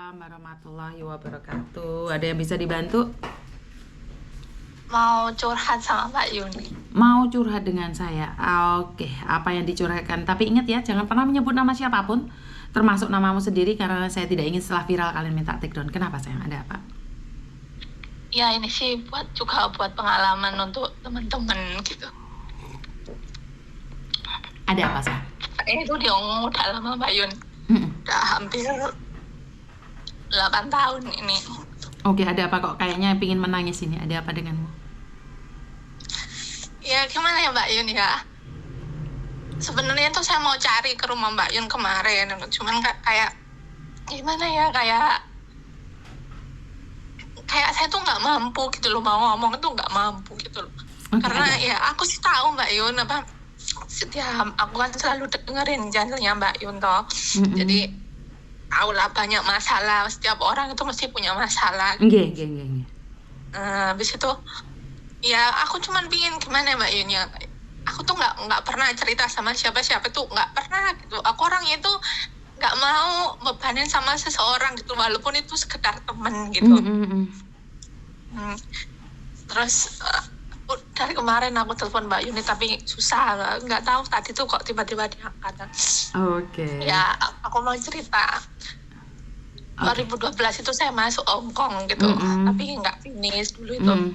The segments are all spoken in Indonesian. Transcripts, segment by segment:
Waalaikumsalam warahmatullahi wabarakatuh. Ada yang bisa dibantu? Mau curhat sama Mbak Yuni. Mau curhat dengan saya? Oke, apa yang dicurhatkan? Tapi ingat ya, jangan pernah menyebut nama siapapun, termasuk namamu sendiri, karena saya tidak ingin setelah viral kalian minta take down. Kenapa sayang? Ada apa? Ya ini sih buat pengalaman untuk teman-teman gitu. Ada apa sayang? Saya itu dia udah lama Mbak Yun. Mm-mm. Udah hampir 8 tahun ini. Oke, ada apa kok? Kayaknya pingin menangis ini. Ada apa denganmu? Ya gimana ya Mbak Yun ya? Sebenarnya tuh saya mau cari ke rumah Mbak Yun kemarin, cuman kayak gimana ya, kayak saya tuh nggak mampu gitu loh, mau ngomong itu nggak mampu gitu loh. Oke, Karena ada. ya aku sih tahu Mbak Yun apa, setiap aku kan selalu dengerin channelnya Mbak Yun toh. Mm-mm. Jadi tahu lah banyak masalah, setiap orang itu mesti punya masalah. Nggih. Habis itu ya aku cuman pingin gimana Mbak Yun ya, aku tuh nggak pernah cerita sama siapa-siapa tuh, nggak pernah gitu. Aku orangnya itu nggak mau bebanin sama seseorang gitu, walaupun itu sekedar temen gitu. Mm-mm. Terus dari kemarin aku telepon Mbak Yuni tapi susah, nggak tahu tadi tuh kok tiba-tiba diangkat. Oke. Ya aku mau cerita. Oke. 2012 itu saya masuk Hong Kong gitu, Mm-mm. tapi nggak finish dulu itu. Mm.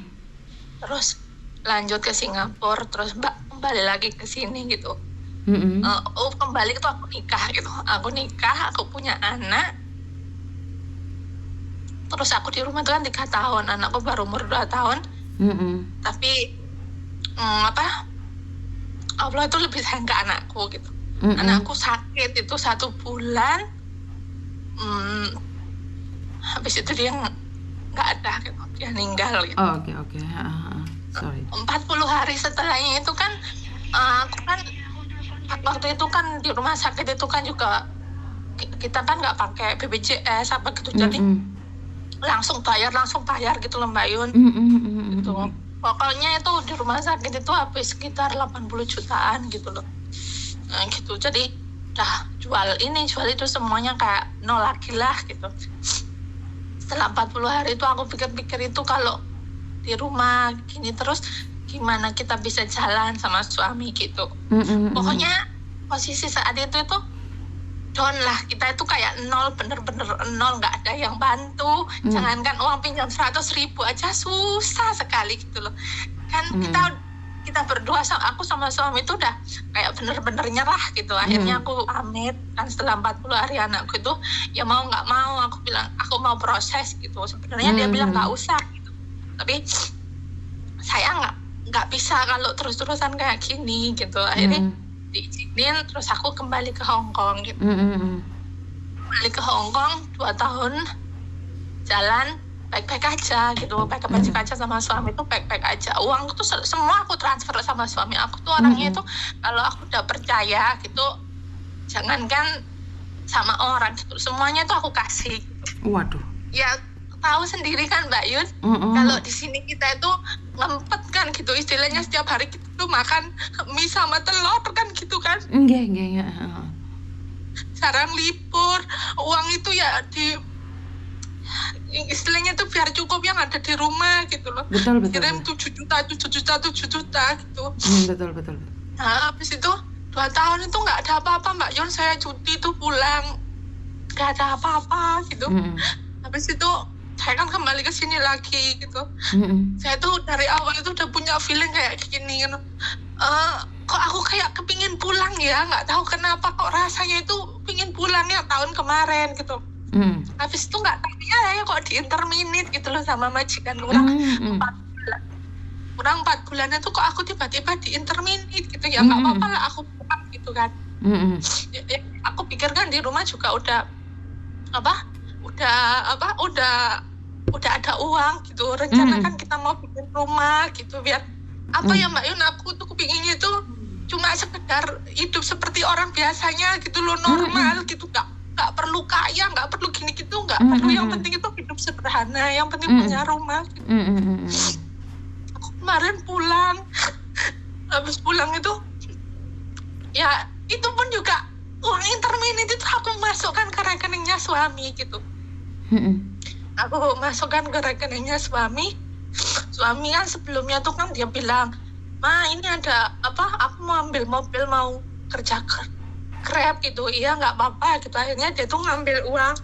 Terus lanjut ke Singapura, terus kembali lagi ke sini gitu. Mm-mm. Kembali itu aku nikah gitu. Aku nikah, aku punya anak. Terus aku di rumah tuh kan 3 tahun, anakku baru umur 2 tahun. Mm-mm. Tapi Allah itu lebih sayang ke anakku gitu. Mm-mm. Anakku sakit itu 1 bulan. Habis itu dia nggak ada gitu, dia meninggal gitu. Oke. Sorry. 40 hari setelahnya itu kan aku kan waktu itu kan di rumah sakit itu kan juga kita kan nggak pakai BPJS apa gitu, jadi langsung bayar gitu loh Mbak Yun. Gitu. Pokoknya itu di rumah sakit itu habis sekitar 80 jutaan gitu loh. Gitu. Jadi jual itu semuanya kayak nol lagi lah gitu. Setelah 40 hari itu aku pikir-pikir itu kalau di rumah gini terus gimana kita bisa jalan sama suami gitu. Pokoknya posisi saat itu down lah, kita itu kayak nol, bener-bener nol, nggak ada yang bantu. Jangankan uang pinjam 100.000 aja susah sekali gitu loh kan. Kita berdua, aku sama suami itu udah kayak bener-bener nyerah gitu. Akhirnya aku pamit kan setelah 40 hari anakku itu ya mau nggak mau aku bilang aku mau proses gitu. Sebenarnya dia bilang nggak usah gitu, tapi saya nggak bisa kalau terus-terusan kayak gini gitu. Akhirnya diizinin, terus aku kembali ke Hong Kong gitu. Kembali ke Hong Kong 2 tahun jalan baik-baik aja gitu, baik-baik aja sama suami itu baik-baik aja. Uang tuh semua aku transfer sama suami. Aku tuh orangnya itu kalau aku udah percaya gitu, jangankan sama orang gitu, semuanya tuh aku kasih gitu. Waduh. Ya tahu sendiri kan Mbak Yun, kalau di sini kita itu ngempet kan gitu, istilahnya setiap hari kita tuh makan mie sama telur kan gitu kan. Enggak. Jarang libur, uang itu ya istilahnya tuh biar cukup yang ada di rumah gitu loh. Betul. Kirim 7 juta gitu. Betul. Nah habis itu 2 tahun itu nggak ada apa-apa Mbak Yun, saya cuti tuh pulang nggak ada apa-apa gitu. Habis itu saya kan kembali ke sini lagi gitu. Saya tuh dari awal itu udah punya feeling kayak gini gitu. Kok aku kayak kepingin pulang ya, nggak tahu kenapa kok rasanya itu pingin pulang ya tahun kemarin gitu. Habis itu nggak tahu ya kok diinterminate gitu loh sama majikan kurang 4 bulan. Kurang 4 bulan itu kok aku tiba-tiba diinterminate gitu ya. Nggak apa-apa lah aku pulang gitu kan. Ya, aku pikir kan di rumah juga udah ada uang gitu. Rencana kan kita mau bikin rumah gitu, biar ya Mbak Yun, aku tuh kepinginnya itu cuma sekedar hidup seperti orang biasanya gitu loh, normal gitu, nggak perlu kaya, nggak perlu gini gitu, nggak perlu. Yang penting itu hidup sederhana, yang penting punya rumah gitu. Aku kemarin pulang, habis pulang itu ya itu pun juga uang interminate itu aku masukkan ke rekeningnya suami gitu. Aku masukkan ke rekeningnya suami kan sebelumnya tuh kan dia bilang, "Ma, ini ada apa, aku mau ambil mobil, mau kerja Grab gitu." Iya, nggak apa-apa gitu. Akhirnya dia tuh ngambil uang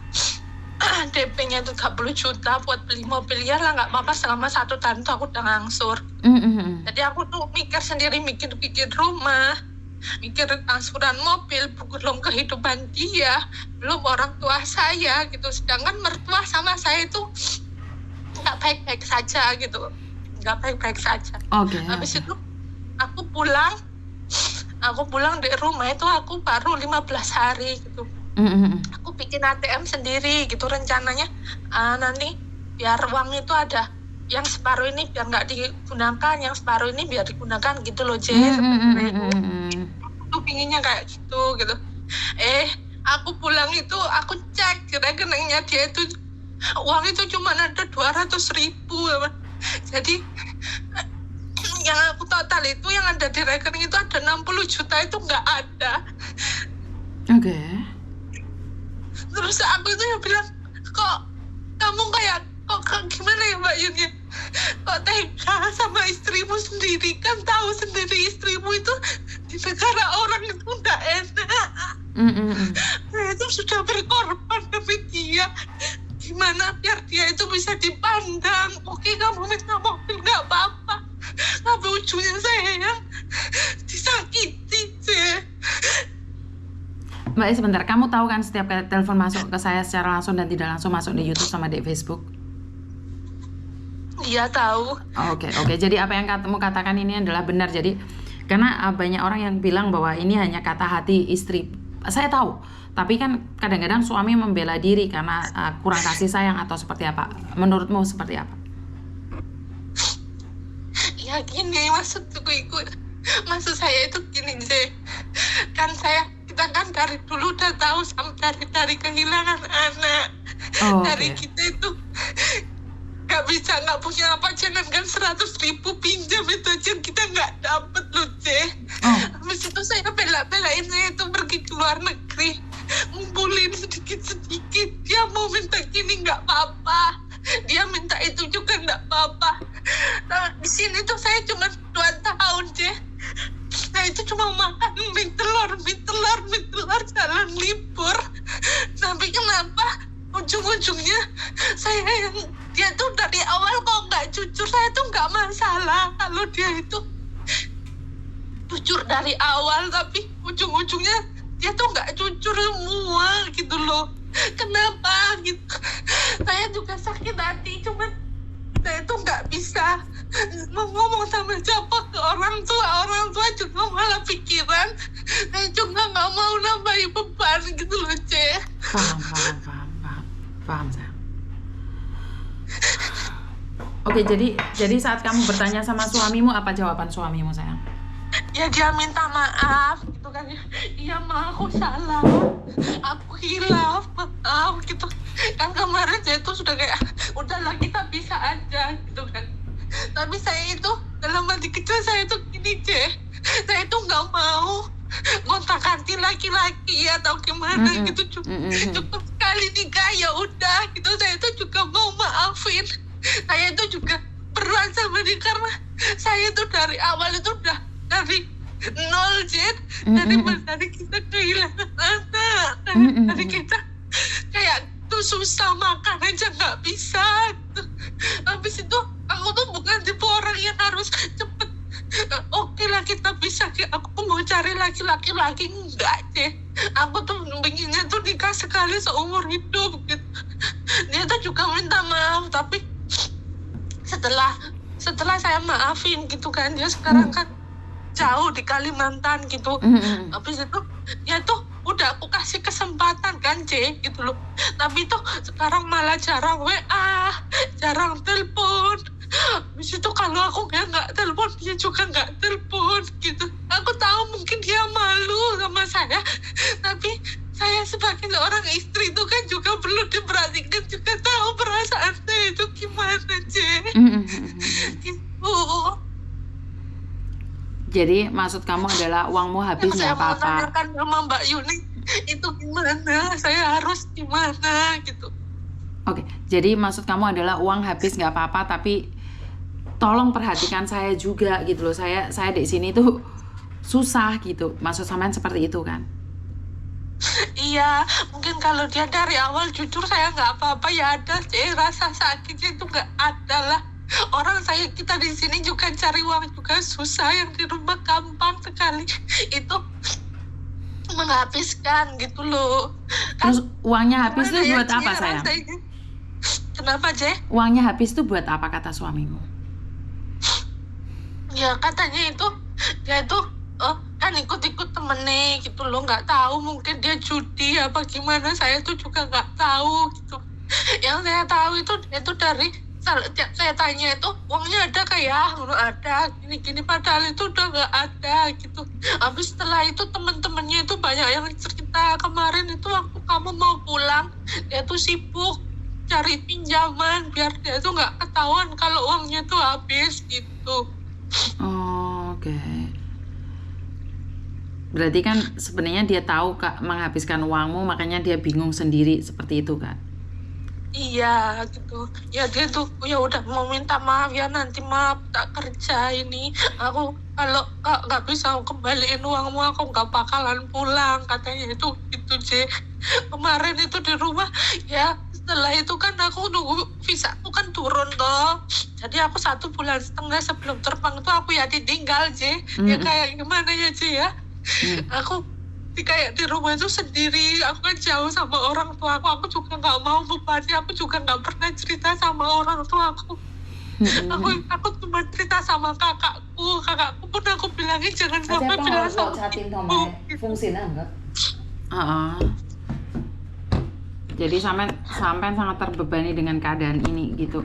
DP-nya 30 juta buat beli mobil. Ya lah, nggak apa-apa, selama 1 tahun tuh aku udah ngangsur. Jadi aku tuh mikir sendiri, mikir rumah, mikir angsuran mobil, belum kehidupan dia, belum orang tua saya gitu. Sedangkan mertua sama saya itu nggak baik-baik saja gitu, nggak baik-baik saja. Habis itu aku pulang dari rumah itu aku baru 15 hari gitu. Aku bikin ATM sendiri gitu, rencananya nanti biar uang itu ada yang separuh ini biar nggak digunakan, yang separuh ini biar digunakan gitu loh, Aku pinginnya kayak gitu. Aku pulang itu aku cek rekeningnya dia itu uang itu cuma ada 200.000. Jadi yang aku total itu yang ada di rekening itu ada 60 juta itu nggak ada. Terus aku itu ya bilang, kok kamu kok gimana ya Mbak Yun ya, kok tega sama istrimu sendiri, kan tahu sendiri istrimu itu di negara orang itu nggak enak. Saya itu sudah berkorban demi dia, gimana biar dia itu bisa dipandang. Oke, kamu minta mobil nggak apa-apa, tapi ujungnya saya yang disakiti sih. Mbak, sebentar, kamu tahu kan setiap kali telepon masuk ke saya secara langsung dan tidak langsung masuk di YouTube sama di Facebook? Iya, tahu. Oke. Jadi apa yang kamu katakan ini adalah benar. Jadi karena banyak orang yang bilang bahwa ini hanya kata hati istri. Saya tahu, tapi kan kadang-kadang suami membela diri karena kurang kasih sayang atau seperti apa? Menurutmu seperti apa? Ya gini, maksud saya itu gini sih, kan kita kan dari dulu udah tahu dari kehilangan anak. Dari kita itu nggak punya apa, jangan kan 100.000 pinjam itu aja kita nggak dapet loh, Habis itu saya bela-belain saya itu pergi ke luar negeri, ngumpulin sedikit-sedikit. Dia mau minta gini nggak apa-apa, dia minta itu juga nggak apa-apa. Nah, di sini tuh saya cuma 2 tahun, Nah itu cuma makan mie telur jalan libur. Tapi kenapa ujung-ujungnya dia tuh dari awal kok nggak jujur. Saya tuh nggak masalah kalau dia itu jujur dari awal, tapi ujung-ujungnya dia tuh nggak jujur semua gitu loh. Kenapa gitu? Saya juga sakit hati, cuman saya tuh nggak bisa ngomong sama siapa ke orang tua juga malah pikiran. Saya juga nggak mau nambahin beban gitu loh, Paham sayang. Oke, jadi saat kamu bertanya sama suamimu, apa jawaban suamimu sayang? Ya dia minta maaf gitu kan. Iya Ma, aku salah, aku hilaf, maaf gitu kan. Kemarin saya tuh sudah kayak udahlah kita bisa aja gitu kan. Tapi saya itu dalam hati kecil saya tuh gini, saya tuh nggak mau gonta-ganti laki-laki atau gimana gitu. Cukup sekali nikah ya udah gitu. Saya tuh juga mau maafin. Saya itu juga berat sama dia karena saya tuh dari awal itu udah dari nol, dari kita kehilangan anak, dari kita kayak tuh susah makan aja nggak bisa gitu. Habis itu aku tuh bukan tipe orang yang harus cepet. Oke lah kita bisa, aku mau cari laki-laki enggak, aku tuh pengennya tuh nikah sekali seumur hidup gitu. Dia tuh juga minta maaf, tapi setelah saya maafin gitu kan, dia sekarang kan jauh di Kalimantan gitu. Habis itu dia tuh udah aku kasih kesempatan kan, gitu loh. Tapi tuh sekarang malah jarang WA, jarang telepon. Habis itu kalau aku nggak telepon, dia juga nggak telepon gitu. Aku tahu mungkin dia malu sama saya, tapi saya sebagai seorang istri itu kan juga perlu diperhatikan, juga tahu perasaan saya itu gimana, gitu. Jadi maksud kamu adalah uangmu habis nggak apa-apa. Saya mau tanyakan sama Mbak Yuni itu gimana, saya harus gimana gitu. Oke, jadi maksud kamu adalah uang habis nggak apa-apa, tapi tolong perhatikan saya juga gitu loh. Saya di sini tuh susah gitu. Maksud sampean seperti itu kan? Iya, mungkin kalau dia dari awal jujur saya nggak apa-apa ya ada sih rasa sakitnya itu nggak ada lah. Orang kita di sini juga cari uang juga susah, yang di rumah gampang sekali itu menghabiskan gitu loh. Terus uangnya habis tuh buat apa sayang? Kenapa Je? Uangnya habis tuh buat apa kata suamimu? Ya katanya itu dia itu kan ikut-ikut temennya gitu loh, nggak tahu mungkin dia judi apa gimana, saya tuh juga nggak tahu gitu. Yang saya tahu itu dari saya tanya itu uangnya ada kayak ada gini-gini, padahal itu udah nggak ada gitu. Habis setelah itu teman-temannya itu banyak yang cerita kemarin itu waktu kamu mau pulang dia tuh sibuk cari pinjaman biar dia tuh nggak ketahuan kalau uangnya tuh habis gitu. Oh, oke. Berarti kan sebenarnya dia tahu Kak menghabiskan uangmu, makanya dia bingung sendiri seperti itu kan? Iya gitu. Ya dia tuh ya udah mau minta maaf ya, nanti maaf tak kerja ini. Aku kalau nggak bisa kembaliin uangmu aku nggak bakalan pulang katanya itu gitu Je. Kemarin itu di rumah ya, setelah itu kan aku nunggu visa aku kan turun toh. Jadi aku 1,5 bulan sebelum terbang tuh aku ya ditinggal Je. Ya kayak gimana ya Je ya. Aku kayak di rumah itu sendiri, aku kan jauh sama orang tua aku juga nggak mau membebani, aku juga nggak pernah cerita sama orang tua aku. Aku cuma cerita sama kakakku pun aku bilangin jangan sampai bilang sama ibu. Fungsi enggak? Jadi sampai sangat terbebani dengan keadaan ini gitu.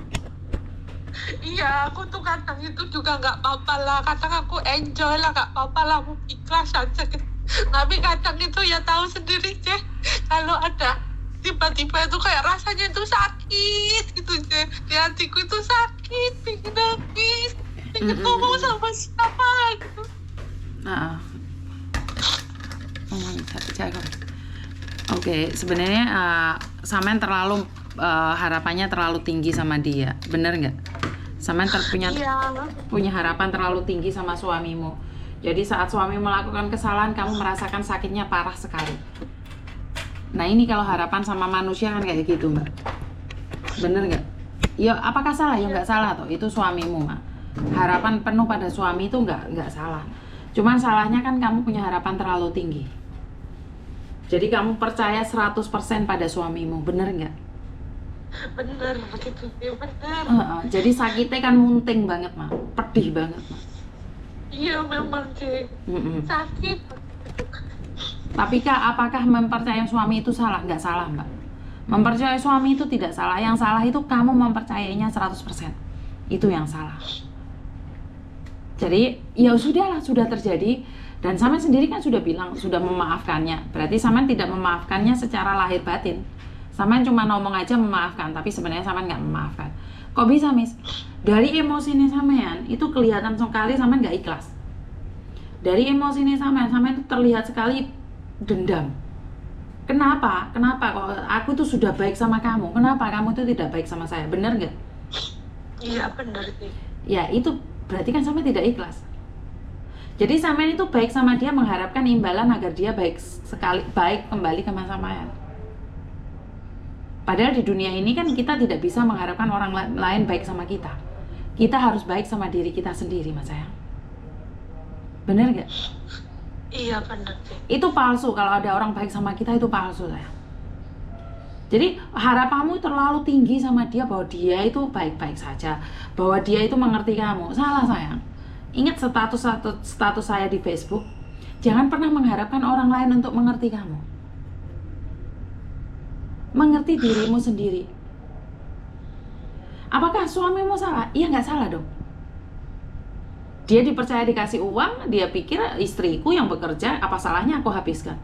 Iya, aku tuh kadang itu juga nggak apa-apa lah, kadang aku enjoy lah, nggak apa-apa lah, aku ikhlas aja gitu. Tapi kadang itu ya tahu sendiri Je, kalau ada tiba-tiba itu kayak rasanya itu sakit gitu Je, di hatiku itu sakit, pengen nangis, pengen ngomong sama siapa gitu. Oke, sebenarnya Samen terlalu harapannya terlalu tinggi sama dia, bener nggak? Samen punya harapan terlalu tinggi sama suamimu. Jadi saat suami melakukan kesalahan, kamu merasakan sakitnya parah sekali. Nah ini kalau harapan sama manusia kan kayak gitu Mbak. Bener nggak? Ya apakah salah? Ya nggak salah toh, itu suamimu Mbak. Harapan penuh pada suami itu nggak salah. Cuman salahnya kan kamu punya harapan terlalu tinggi. Jadi kamu percaya 100% pada suamimu, bener nggak? Bener begitu, bener. Jadi sakitnya kan munting banget Mbak, pedih banget Mbak. Iya memang sih, sakit. Tapi Kak, apakah mempercayai suami itu salah? Nggak salah Mbak. Mempercayai suami itu tidak salah. Yang salah itu kamu mempercayainya 100%. Itu yang salah. Jadi ya sudahlah, sudah terjadi. Dan Samen sendiri kan sudah bilang, sudah memaafkannya. Berarti Samen tidak memaafkannya secara lahir batin. Samen cuma ngomong aja memaafkan, tapi sebenarnya Samen nggak memaafkan. Kok bisa Miss? Dari emosinya Samen itu kelihatan sekali Samen nggak ikhlas. Dari emosinya Samen itu terlihat sekali dendam. Kenapa? Kok aku tuh sudah baik sama kamu? Kenapa kamu tuh tidak baik sama saya? Bener nggak? Iya bener sih. Ya itu berarti kan Samen tidak ikhlas. Jadi Samen itu baik sama dia mengharapkan imbalan agar dia baik kembali ke masa Samen. Padahal di dunia ini kan kita tidak bisa mengharapkan orang lain baik sama kita. Kita harus baik sama diri kita sendiri, Mas sayang. Bener gak? Iya bener sih. Itu palsu, kalau ada orang baik sama kita itu palsu sayang. Jadi harapanmu terlalu tinggi sama dia bahwa dia itu baik-baik saja, bahwa dia itu mengerti kamu. Salah sayang. Ingat status saya di Facebook. Jangan pernah mengharapkan orang lain untuk mengerti kamu. Mengerti dirimu sendiri. Apakah suamimu salah? Iya nggak salah dong. Dia dipercaya dikasih uang, dia pikir istriku yang bekerja, apa salahnya aku habiskan.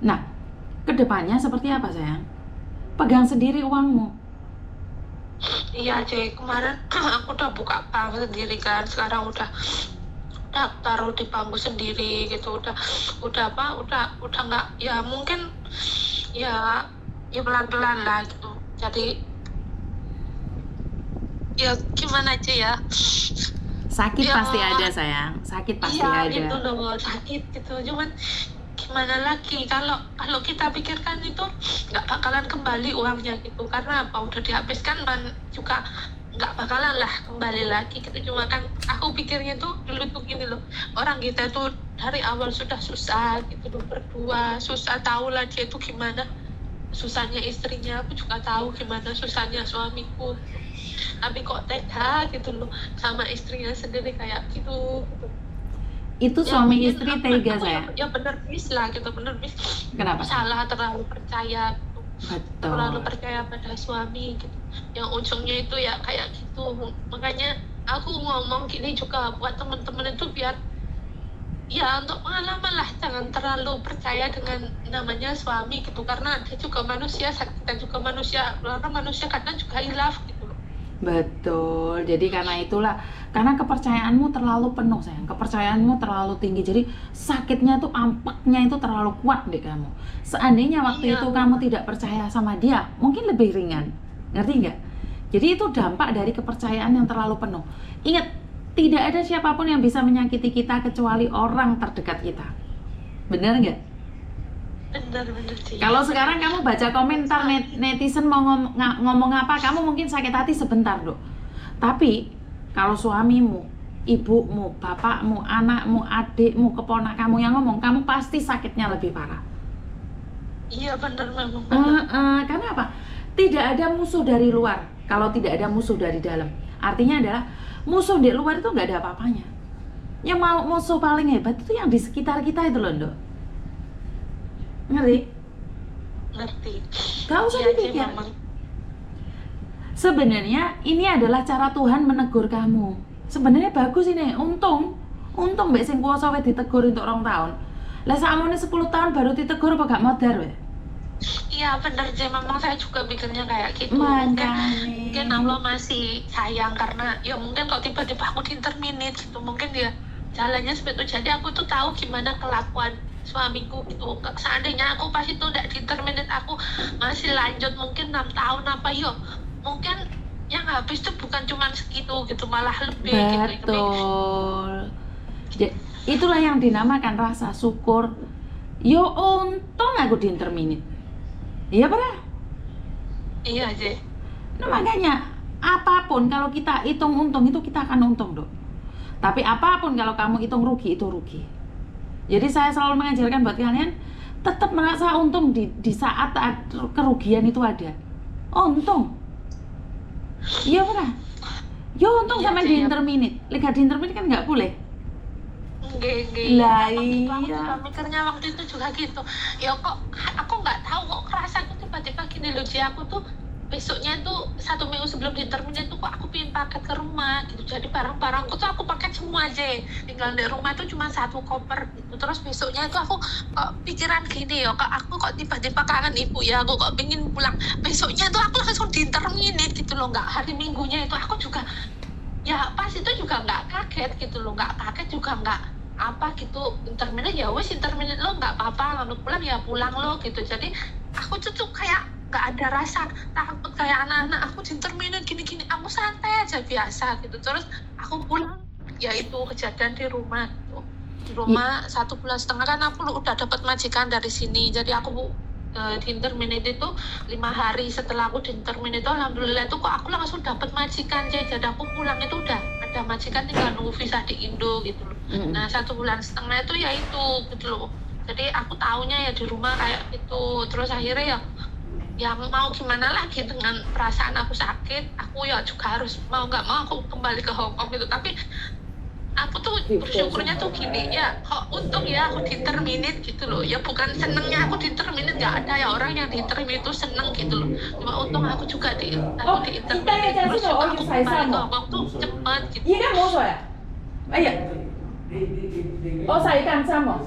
Nah, kedepannya seperti apa sayang? Pegang sendiri uangmu. Iya Cek, kemarin aku udah buka bank sendiri kan, sekarang udah taruh di bangku sendiri gitu, udah nggak, ya mungkin ya pelan-pelan lah gitu. Jadi ya gimana aja ya. Sakit Ya, pasti ada sayang, sakit pasti iya ada. itu loh sakit gitu. Cuman gimana lagi kalau kita pikirkan itu nggak bakalan kembali uangnya gitu, karena apa udah dihabiskan juga nggak bakalan lah kembali lagi gitu. Cuma kan aku pikirnya tuh dulu tuh gini loh, orang kita tuh dari awal sudah susah gitu loh, berdua susah, tahu lah dia tuh gimana susahnya istrinya, aku juga tahu gimana susahnya suamiku, tapi kok tega gitu loh sama istrinya sendiri kayak gitu. Itu Ya, suami mungkin istri aku tega ya, sayang. ya bener bis lah gitu, bener bis. Kenapa? Salah terlalu percaya gitu. Terlalu Betul. percaya pada suami gitu, yang ujungnya itu ya kayak gitu. Makanya aku ngomong gini juga buat temen-temen itu biar ya untuk pengalaman lah, jangan terlalu percaya dengan namanya suami gitu, karena dia juga manusia, kita juga manusia, orang manusia kadang juga hilaf gitu loh. Betul. Jadi karena itulah, karena kepercayaanmu terlalu penuh sayang, kepercayaanmu terlalu tinggi. Jadi sakitnya tuh, ampaknya itu terlalu kuat deh kamu. Seandainya waktu Iya. itu kamu tidak percaya sama dia, mungkin lebih ringan. Ngerti nggak? Jadi itu dampak dari kepercayaan yang terlalu penuh. Ingat, tidak ada siapapun yang bisa menyakiti kita kecuali orang terdekat kita. Benar nggak? Bener sih. Kalau sekarang kamu baca komentar netizen mau ngomong apa, kamu mungkin sakit hati sebentar dok. Tapi kalau suamimu, ibumu, bapakmu, anakmu, adikmu, keponakanmu yang ngomong, kamu pasti sakitnya lebih parah. Iya bener memang. Karena apa? Tidak ada musuh dari luar kalau tidak ada musuh dari dalam. Artinya adalah musuh di luar itu nggak ada apa-apanya. Yang mau musuh paling hebat itu yang di sekitar kita itu loh dok. Ngerti? Ngerti. Gak usah Iya, dipikir. memang. Sebenarnya ini adalah cara Tuhan menegur kamu. Sebenarnya bagus ini, untung mbak sing kuasa wis ditegur untuk 2 tahun. Lah sakmene 10 tahun baru ditegur apa gak modar we? Iya bener sih, memang saya juga pikirnya kayak gitu. Makanya. Mungkin Allah masih sayang, karena ya mungkin kalau tiba-tiba aku di-terminate gitu, mungkin dia jalannya seperti itu. Jadi aku tuh tahu gimana kelakuan suamiku gitu. Seandainya aku pas itu udah di-terminate, aku masih lanjut mungkin 6 tahun apa yo, mungkin yang habis tuh bukan cuma segitu gitu, malah lebih gitu. Betul. Itulah yang dinamakan rasa syukur. Yo untung aku di-interminate. Iya benar. Iya sih. Nah makanya apapun kalau kita hitung untung itu kita akan untung dok. Tapi apapun kalau kamu hitung rugi itu rugi. Jadi saya selalu mengajarkan buat kalian tetap merasa untung di saat kerugian itu ada. Untung. Iya benar. Yo untung Iya, sama iya. di interminate. Liga di interminate kan nggak boleh. Nggih. Lah Aku iya. juga mikirnya waktu itu juga gitu. Ya kok aku nggak tahu kok kerasaku tiba-tiba gini loh, Ji. Aku tuh besoknya tuh 1 minggu sebelum di-terminate tuh kok aku pengen paket ke rumah gitu. Jadi barang-barangku tuh aku paket semua aja. Tinggal di rumah tuh cuma 1 koper gitu. Terus besoknya tuh aku kok pikiran gini ya, kok aku kok tiba-tiba kangen ibu ya, aku kok pengen pulang. Besoknya tuh aku langsung di-terminate gitu loh. Nggak hari minggunya itu aku juga ya pas itu juga nggak kaget gitu loh, nggak kaget juga nggak apa gitu. Interminate ya wes, interminate lo nggak apa-apa, lalu pulang ya pulang lo gitu. Jadi aku tuh kayak nggak ada rasa takut kayak anak-anak aku interminate gini-gini, aku santai aja biasa gitu. Terus aku pulang ya itu kejadian di rumah gitu. Di rumah 1,5 bulan kan aku udah dapat majikan dari sini. Jadi aku di interminate itu 5 hari setelah aku di interminate itu alhamdulillah itu kok aku langsung dapat majikan. Jadi aku pulang itu udah ada majikan, tinggal nunggu visa di Indo gitu loh. Nah 1,5 bulan itu ya itu gitu loh. Jadi aku taunya ya di rumah kayak gitu. Terus akhirnya ya mau gimana lagi dengan perasaan aku sakit, aku ya juga harus mau nggak mau aku kembali ke Hong Kong gitu. Tapi aku tuh bersyukurnya tuh gini ya, kok untung ya aku di-terminate gitu loh. Ya bukan senengnya aku di-terminate, nggak ada ya orang yang di-terminate itu seneng gitu loh. Cuma untung aku juga di-terminate, terus juga aku kembali ke Hong Kong tuh cepet gitu. Iya kan mau ya? Iya. Oh saya kan sama.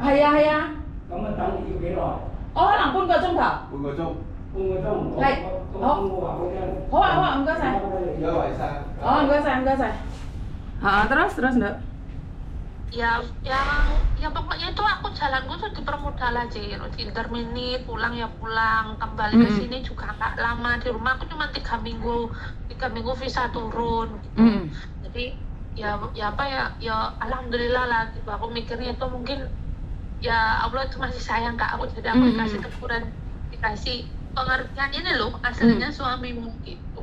Haya. Kamu tahu itu berapa? Oh langsung ke trung thảo. 半個鐘， 係好唔該晒。 因為生。 Oh, enggak saya. Terus enggak. ya pokoknya itu aku jalanku tuh dipermudah lah Ci. Interminit pulang ya pulang, kembali ke sini juga nggak lama, di rumah aku cuma 3 minggu visa turun gitu. Jadi ya apa ya alhamdulillah lah gitu. Aku mikirnya itu mungkin ya Allah itu masih sayang ke aku, jadi aku dikasih teguran, dikasih pengertian, ini loh aslinya suamimu gitu.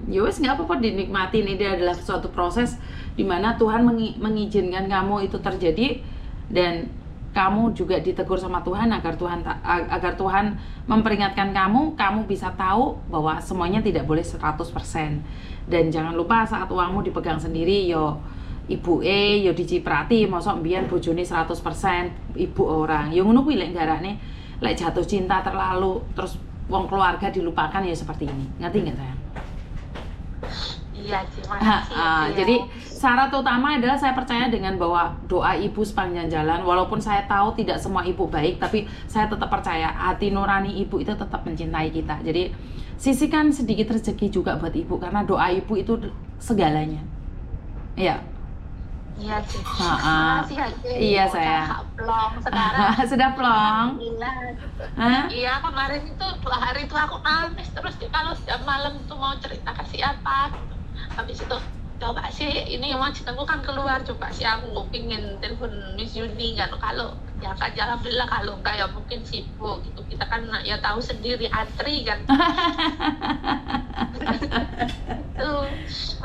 Ya wes, nggak apa-apa, dinikmatin. Ini adalah suatu proses di mana Tuhan mengizinkan kamu itu terjadi, dan kamu juga ditegur sama Tuhan agar Tuhan memperingatkan kamu bisa tahu bahwa semuanya tidak boleh 100%. Dan jangan lupa saat uangmu dipegang sendiri, yo ibu yo diciprati, mosok mbiyen bojone 100% ibu orang. Yo ngono kuwi lek garane lek jatuh cinta terlalu terus wong keluarga dilupakan, ya seperti ini. Ngerti nggak sayang? Iya Ci, makasih ya. Jadi syarat utama adalah saya percaya dengan bahwa doa ibu sepanjang jalan, walaupun saya tahu tidak semua ibu baik, tapi saya tetap percaya hati nurani ibu itu tetap mencintai kita. Jadi sisihkan sedikit rezeki juga buat ibu, karena doa ibu itu segalanya. Iya. Iya Ci. Makasih ya Ci. Iya sayang. Plong sekarang. Sudah plong. Iya, kemarin itu 2 hari itu aku nangis terus kalau setiap malam tuh mau cerita ke siapa gitu. Habis itu coba sih ini mau ceritaku kan keluar, coba sih aku pingin telepon Miss Yuni kan, kalau ya kan alhamdulillah, kalau enggak ya mungkin sibuk gitu, kita kan ya tahu sendiri antri kan. Tuh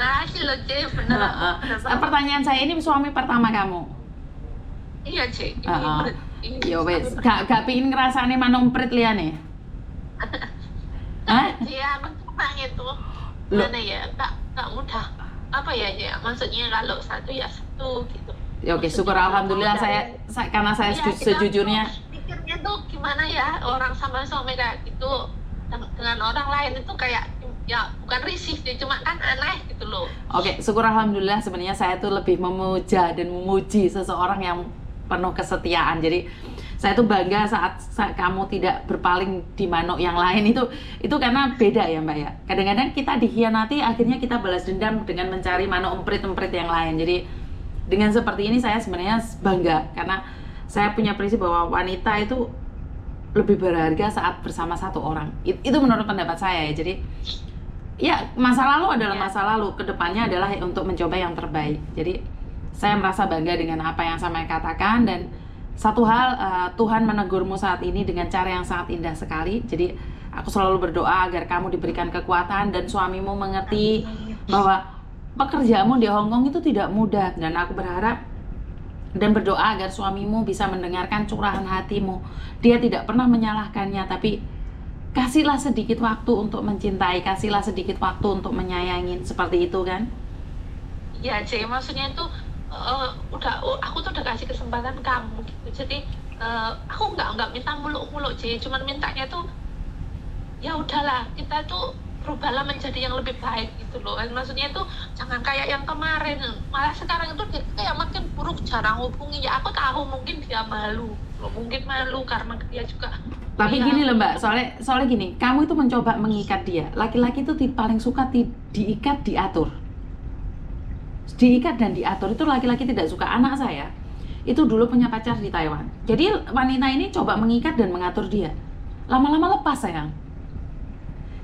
makasih loh Ci, bener. Pertanyaan saya, ini suami pertama kamu? Iya Ci, ini ya wes, gak pingin ngerasane manomprit liane? Iya, aku cuma itu mana ya, gak mudah apa ya, maksudnya kalau satu ya satu gitu. Ya, oke, syukur alhamdulillah. Karena saya sejujurnya pikirnya tuh gimana ya, orang sama suami kayak gitu dengan orang lain itu kayak ya bukan risih sih, cuma kan aneh gitu loh. Oke, syukur alhamdulillah. Sebenarnya saya tuh lebih memuja dan memuji seseorang yang penuh kesetiaan. Jadi saya tuh bangga saat kamu tidak berpaling di manuk yang lain. Itu karena beda ya Mbak ya. Kadang-kadang kita dikhianati, akhirnya kita balas dendam dengan mencari manuk emprit-emprit yang lain. Jadi dengan seperti ini saya sebenarnya bangga, karena saya punya prinsip bahwa wanita itu lebih berharga saat bersama satu orang. Itu menurut pendapat saya ya. Jadi ya, masa lalu adalah masa lalu, kedepannya adalah untuk mencoba yang terbaik. Jadi saya merasa bangga dengan apa yang saya katakan. Dan satu hal, Tuhan menegurmu saat ini dengan cara yang sangat indah sekali. Jadi aku selalu berdoa agar kamu diberikan kekuatan dan suamimu mengerti bahwa pekerjaanmu di Hong Kong itu tidak mudah. Dan aku berharap dan berdoa agar suamimu bisa mendengarkan curahan hatimu. Dia tidak pernah menyalahkannya, tapi kasihlah sedikit waktu untuk mencintai, kasihlah sedikit waktu untuk menyayangin, seperti itu kan? Iya Ci, maksudnya itu aku tuh udah kasih kesempatan kamu gitu. Jadi aku nggak minta muluk-muluk Ci, cuman mintanya tuh ya udahlah, kita tuh berubahlah menjadi yang lebih baik gitu loh. Maksudnya itu jangan kayak yang kemarin, malah sekarang itu dia kayak makin buruk, jarang hubungi. Ya aku tahu mungkin dia malu karena dia juga. Tapi gini loh Mbak, soalnya gini, kamu itu mencoba mengikat dia. Laki-laki itu paling suka diikat, diatur. Diikat dan diatur itu laki-laki tidak suka. Anak saya itu dulu punya pacar di Taiwan. Jadi wanita ini coba mengikat dan mengatur dia. Lama-lama lepas sayang.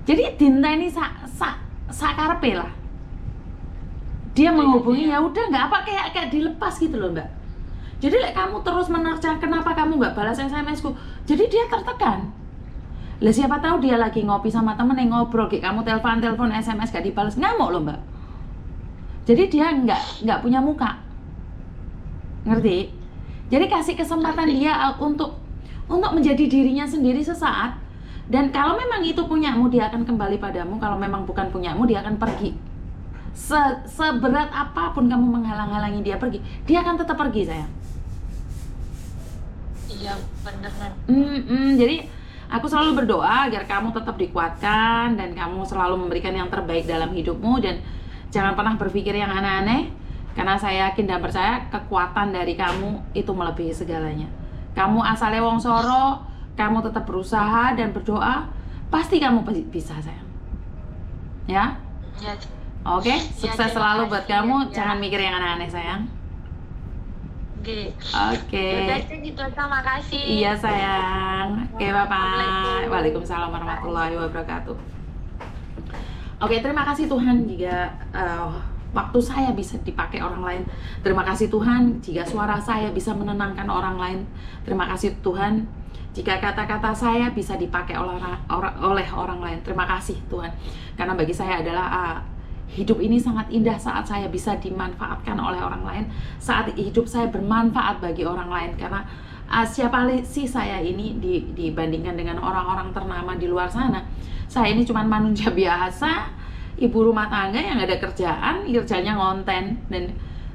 Jadi Dinta ini sakarepe lah. Dia menghubungi, ya udah nggak apa, kayak dilepas gitu loh Mbak. Jadi kamu terus menerjang, kenapa kamu nggak balas SMS-ku? Jadi dia tertekan. Lah siapa tahu dia lagi ngopi sama temen yang ngobrol, kayak kamu telepon SMS gak dibalas, ngamuk loh Mbak. Jadi dia nggak punya muka, ngerti? Jadi kasih kesempatan dia untuk menjadi dirinya sendiri sesaat. Dan kalau memang itu punyamu, dia akan kembali padamu. Kalau memang bukan punyamu, dia akan pergi. Seberat apapun kamu menghalang-halangi dia pergi, dia akan tetap pergi sayang. Iya benar. Jadi aku selalu berdoa agar kamu tetap dikuatkan dan kamu selalu memberikan yang terbaik dalam hidupmu, dan jangan pernah berpikir yang aneh-aneh, karena saya yakin dan percaya kekuatan dari kamu itu melebihi segalanya. Kamu asalnya wong Soro, kamu tetap berusaha dan berdoa, pasti kamu bisa sayang. Ya? Ya. Oke, sukses selalu buat kamu. Jangan mikir yang aneh-aneh sayang. Oke. Oke. Udah aja gitu aja, makasih. Iya sayang. Oke, bye-bye. Assalamualaikum. Waalaikumsalam warahmatullahi wabarakatuh. Oke, terima kasih Tuhan jika waktu saya bisa dipakai orang lain. Terima kasih Tuhan jika suara saya bisa menenangkan orang lain. Terima kasih Tuhan jika kata-kata saya bisa dipakai oleh orang lain. Terima kasih Tuhan. Karena bagi saya adalah hidup ini sangat indah saat saya bisa dimanfaatkan oleh orang lain. Saat hidup saya bermanfaat bagi orang lain. Karena siapa sih saya ini dibandingkan dengan orang-orang ternama di luar sana. Saya ini cuma manusia biasa, ibu rumah tangga yang ada kerjaan, kerjanya ngonten, dan